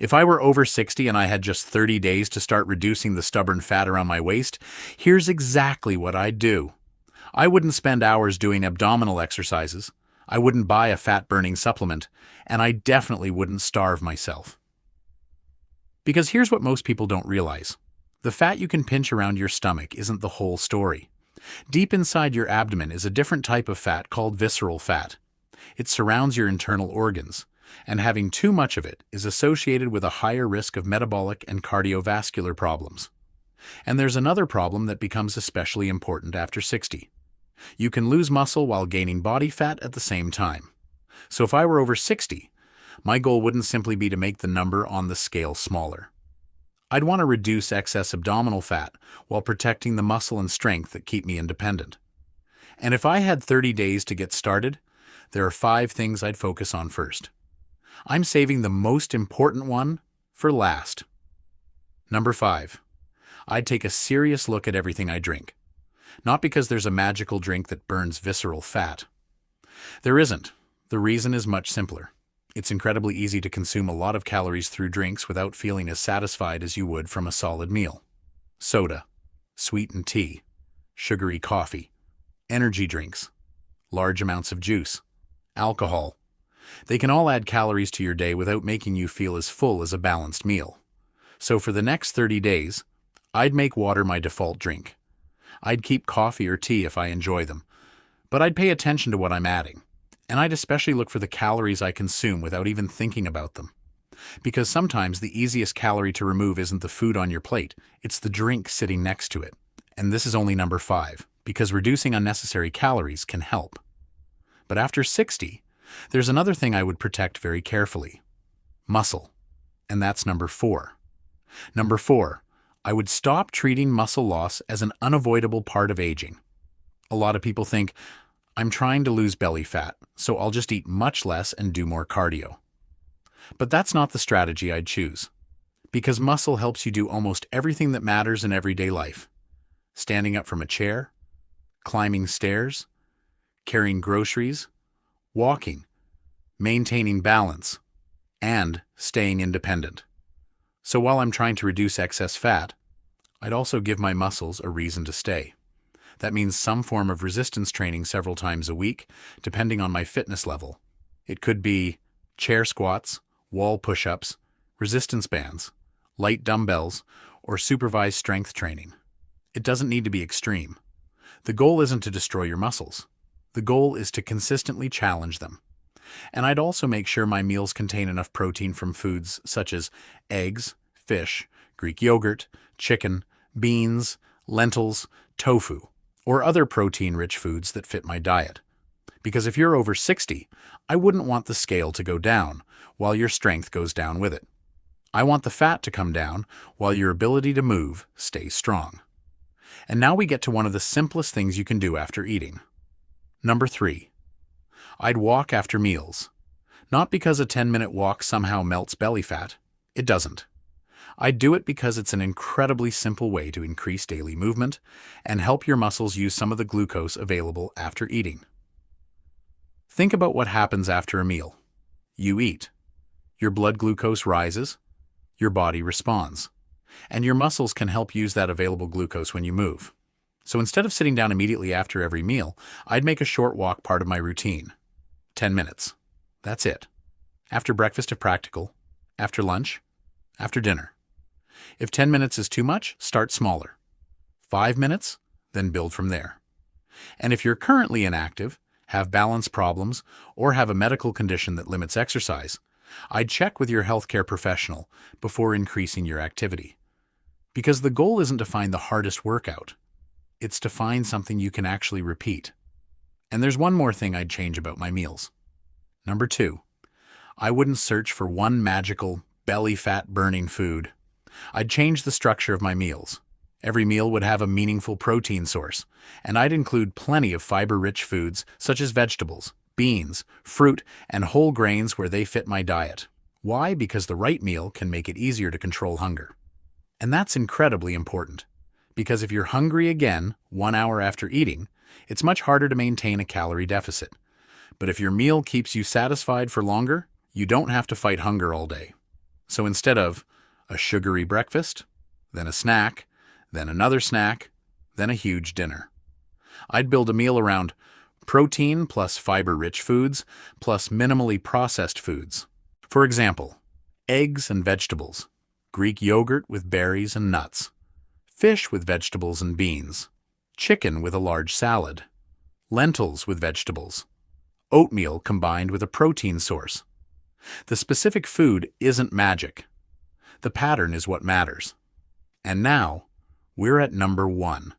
If I were over 60 and I had just 30 days to start reducing the stubborn fat around my waist, here's exactly what I'd do. I wouldn't spend hours doing abdominal exercises. I wouldn't buy a fat-burning supplement, and I definitely wouldn't starve myself. Because here's what most people don't realize. The fat you can pinch around your stomach isn't the whole story. Deep inside your abdomen is a different type of fat called visceral fat. It surrounds your internal organs, and having too much of it is associated with a higher risk of metabolic and cardiovascular problems. And there's another problem that becomes especially important after 60. You can lose muscle while gaining body fat at the same time. So if I were over 60, my goal wouldn't simply be to make the number on the scale smaller. I'd want to reduce excess abdominal fat while protecting the muscle and strength that keep me independent. And if I had 30 days to get started, there are 5 things I'd focus on first. I'm saving the most important one for last. Number 5. I'd take a serious look at everything I drink. Not because there's a magical drink that burns visceral fat. There isn't. The reason is much simpler. It's incredibly easy to consume a lot of calories through drinks without feeling as satisfied as you would from a solid meal. Soda, sweetened tea, sugary coffee, energy drinks, large amounts of juice, alcohol. They can all add calories to your day without making you feel as full as a balanced meal. So for the next 30 days, I'd make water my default drink. I'd keep coffee or tea if I enjoy them, but I'd pay attention to what I'm adding. And I'd especially look for the calories I consume without even thinking about them. Because sometimes the easiest calorie to remove isn't the food on your plate, it's the drink sitting next to it. And this is only number 5, because reducing unnecessary calories can help. But after 60, there's another thing I would protect very carefully. Muscle. And that's number 4. Number 4, I would stop treating muscle loss as an unavoidable part of aging. A lot of people think, I'm trying to lose belly fat, so I'll just eat much less and do more cardio. But that's not the strategy I'd choose. Because muscle helps you do almost everything that matters in everyday life. Standing up from a chair, climbing stairs, carrying groceries, walking, maintaining balance, and staying independent. So while I'm trying to reduce excess fat, I'd also give my muscles a reason to stay. That means some form of resistance training several times a week, depending on my fitness level. It could be chair squats, wall push-ups, resistance bands, light dumbbells, or supervised strength training. It doesn't need to be extreme. The goal isn't to destroy your muscles. The goal is to consistently challenge them. And I'd also make sure my meals contain enough protein from foods such as eggs, fish, Greek yogurt, chicken, beans, lentils, tofu, or other protein-rich foods that fit my diet. Because if you're over 60, I wouldn't want the scale to go down while your strength goes down with it. I want the fat to come down while your ability to move stays strong. And now we get to one of the simplest things you can do after eating. Number 3. I'd walk after meals. Not because a 10-minute walk somehow melts belly fat. It doesn't. I'd do it because it's an incredibly simple way to increase daily movement and help your muscles use some of the glucose available after eating. Think about what happens after a meal. You eat. Your blood glucose rises. Your body responds. And your muscles can help use that available glucose when you move. So instead of sitting down immediately after every meal, I'd make a short walk part of my routine. 10 minutes. That's it. After breakfast if practical. After lunch. After dinner. If 10 minutes is too much, start smaller. 5 minutes, then build from there. And if you're currently inactive, have balance problems, or have a medical condition that limits exercise, I'd check with your healthcare professional before increasing your activity. Because the goal isn't to find the hardest workout. It's to find something you can actually repeat. And there's one more thing I'd change about my meals. Number 2, I wouldn't search for one magical, belly fat burning food. I'd change the structure of my meals. Every meal would have a meaningful protein source, and I'd include plenty of fiber-rich foods such as vegetables, beans, fruit, and whole grains where they fit my diet. Why? Because the right meal can make it easier to control hunger. And that's incredibly important, because if you're hungry again 1 hour after eating, it's much harder to maintain a calorie deficit. But if your meal keeps you satisfied for longer, you don't have to fight hunger all day. So instead of a sugary breakfast, then a snack, then another snack, then a huge dinner, I'd build a meal around protein plus fiber-rich foods plus minimally processed foods. For example, eggs and vegetables, Greek yogurt with berries and nuts, fish with vegetables and beans, chicken with a large salad, lentils with vegetables, oatmeal combined with a protein source. The specific food isn't magic. The pattern is what matters. And now, we're at number 1.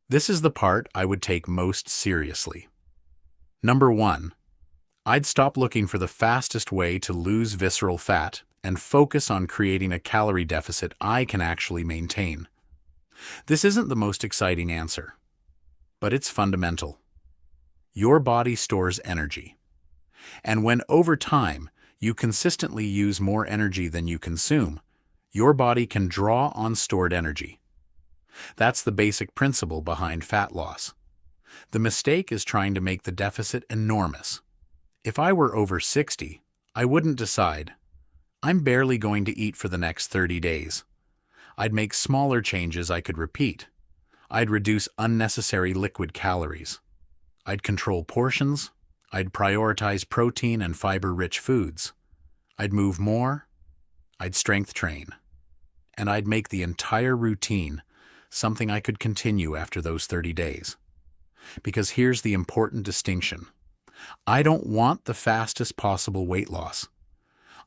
This is the part I would take most seriously. Number 1. I'd stop looking for the fastest way to lose visceral fat and focus on creating a calorie deficit I can actually maintain. This isn't the most exciting answer, but it's fundamental. Your body stores energy. And when over time you consistently use more energy than you consume, your body can draw on stored energy. That's the basic principle behind fat loss. The mistake is trying to make the deficit enormous. If I were over 60, I wouldn't decide, I'm barely going to eat for the next 30 days. I'd make smaller changes I could repeat. I'd reduce unnecessary liquid calories. I'd control portions. I'd prioritize protein and fiber-rich foods. I'd move more. I'd strength train. And I'd make the entire routine something I could continue after those 30 days. Because here's the important distinction. I don't want the fastest possible weight loss.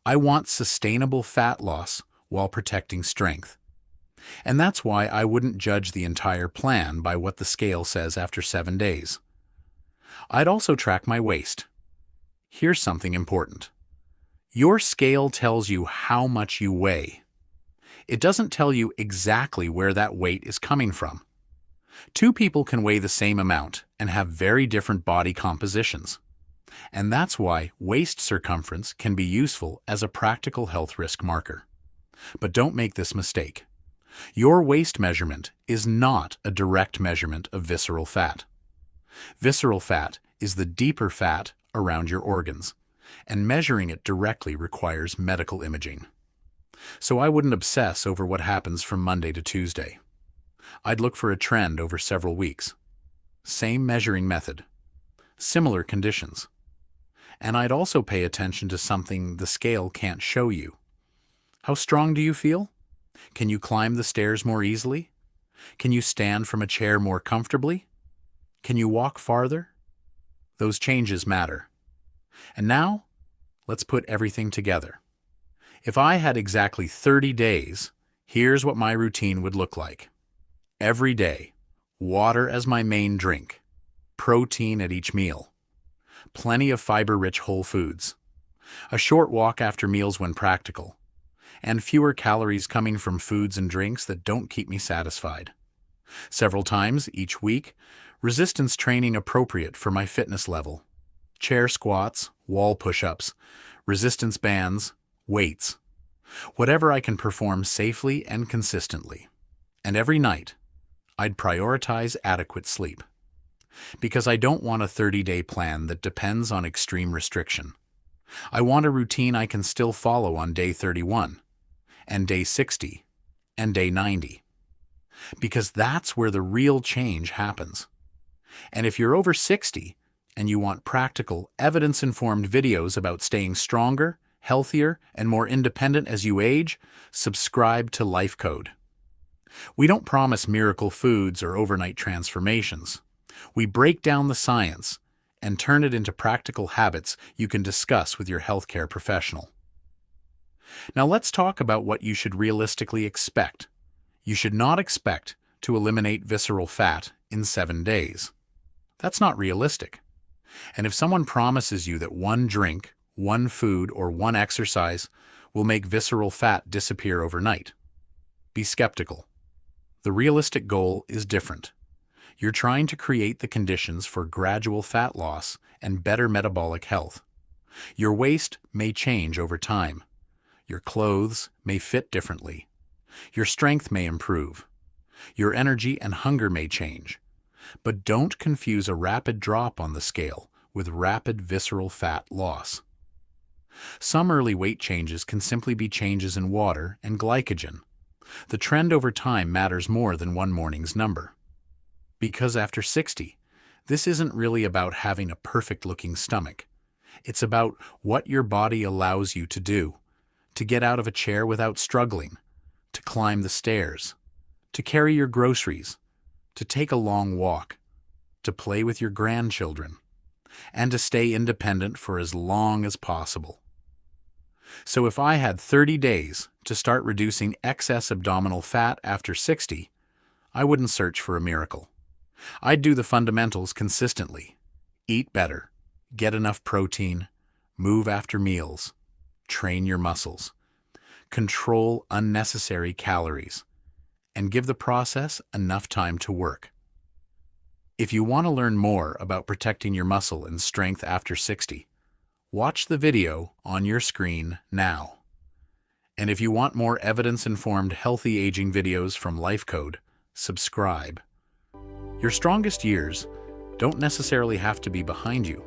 I want sustainable fat loss while protecting strength. And that's why I wouldn't judge the entire plan by what the scale says after 7 days. I'd also track my waist. Here's something important. Your scale tells you how much you weigh. It doesn't tell you exactly where that weight is coming from. 2 people can weigh the same amount and have very different body compositions. And that's why waist circumference can be useful as a practical health risk marker. But don't make this mistake. Your waist measurement is not a direct measurement of visceral fat. Visceral fat is the deeper fat around your organs, and measuring it directly requires medical imaging. So I wouldn't obsess over what happens from Monday to Tuesday. I'd look for a trend over several weeks. Same measuring method. Similar conditions. And I'd also pay attention to something the scale can't show you. How strong do you feel? Can you climb the stairs more easily? Can you stand from a chair more comfortably? Can you walk farther? Those changes matter. And now, let's put everything together. If I had exactly 30 days, here's what my routine would look like. Every day, water as my main drink, protein at each meal, plenty of fiber-rich whole foods, a short walk after meals when practical, and fewer calories coming from foods and drinks that don't keep me satisfied. Several times each week, resistance training appropriate for my fitness level. Chair squats, wall push-ups, resistance bands, weights. Whatever I can perform safely and consistently. And every night, I'd prioritize adequate sleep. Because I don't want a 30-day plan that depends on extreme restriction. I want a routine I can still follow on day 31, and day 60, and day 90. Because that's where the real change happens. And if you're over 60 and you want practical, evidence-informed videos about staying stronger, healthier, and more independent as you age, subscribe to Life Code. We don't promise miracle foods or overnight transformations. We break down the science and turn it into practical habits you can discuss with your healthcare professional. Now let's talk about what you should realistically expect. You should not expect to eliminate visceral fat in 7 days. That's not realistic. And if someone promises you that one drink, one food, or one exercise will make visceral fat disappear overnight, be skeptical. The realistic goal is different. You're trying to create the conditions for gradual fat loss and better metabolic health. Your waist may change over time. Your clothes may fit differently. Your strength may improve. Your energy and hunger may change. But don't confuse a rapid drop on the scale with rapid visceral fat loss. Some early weight changes can simply be changes in water and glycogen. The trend over time matters more than one morning's number. Because after 60, this isn't really about having a perfect-looking stomach. It's about what your body allows you to do, to get out of a chair without struggling, to climb the stairs, to carry your groceries, to take a long walk, to play with your grandchildren, and to stay independent for as long as possible. So if I had 30 days to start reducing excess abdominal fat after 60, I wouldn't search for a miracle. I'd do the fundamentals consistently. Eat better, get enough protein, move after meals, train your muscles, control unnecessary calories, and give the process enough time to work. If you want to learn more about protecting your muscle and strength after 60, watch the video on your screen now. And if you want more evidence-informed healthy aging videos from LifeCode, subscribe. Your strongest years don't necessarily have to be behind you.